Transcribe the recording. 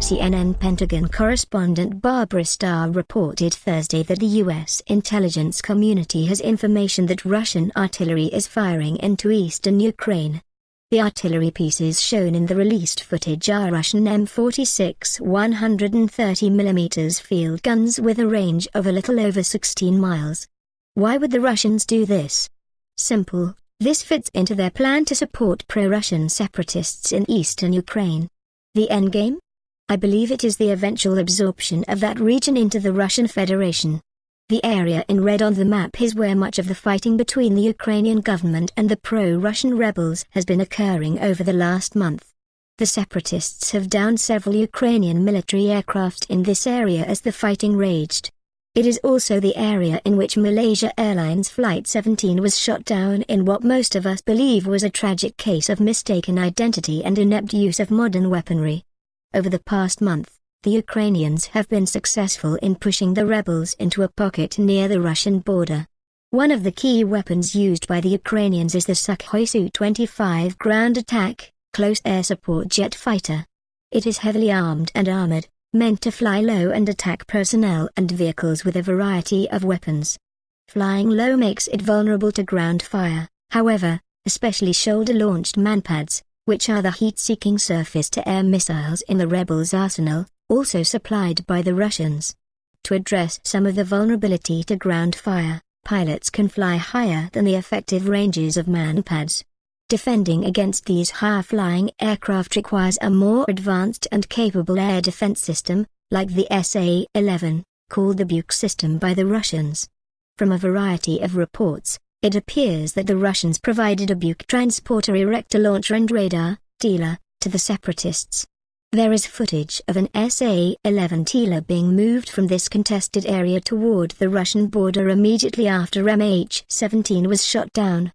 CNN Pentagon correspondent Barbara Starr reported Thursday that the U.S. intelligence community has information that Russian artillery is firing into eastern Ukraine. The artillery pieces shown in the released footage are Russian M46 130mm field guns with a range of a little over 16 miles. Why would the Russians do this? Simple, this fits into their plan to support pro-Russian separatists in eastern Ukraine. The endgame? I believe it is the eventual absorption of that region into the Russian Federation. The area in red on the map is where much of the fighting between the Ukrainian government and the pro-Russian rebels has been occurring over the last month. The separatists have downed several Ukrainian military aircraft in this area as the fighting raged. It is also the area in which Malaysia Airlines Flight 17 was shot down in what most of us believe was a tragic case of mistaken identity and inept use of modern weaponry. Over the past month, the Ukrainians have been successful in pushing the rebels into a pocket near the Russian border. One of the key weapons used by the Ukrainians is the Sukhoi Su-25 ground attack, close air support jet fighter. It is heavily armed and armored, meant to fly low and attack personnel and vehicles with a variety of weapons. Flying low makes it vulnerable to ground fire, however, especially shoulder-launched manpads, which are the heat-seeking surface-to-air missiles in the rebels' arsenal, also supplied by the Russians. To address some of the vulnerability to ground fire, pilots can fly higher than the effective ranges of manpads. Defending against these high-flying aircraft requires a more advanced and capable air defense system, like the SA-11, called the Buk system by the Russians. From a variety of reports, it appears that the Russians provided a Buk transporter erector launcher and radar, TILA, to the separatists. There is footage of an SA-11 TILA being moved from this contested area toward the Russian border immediately after MH17 was shot down.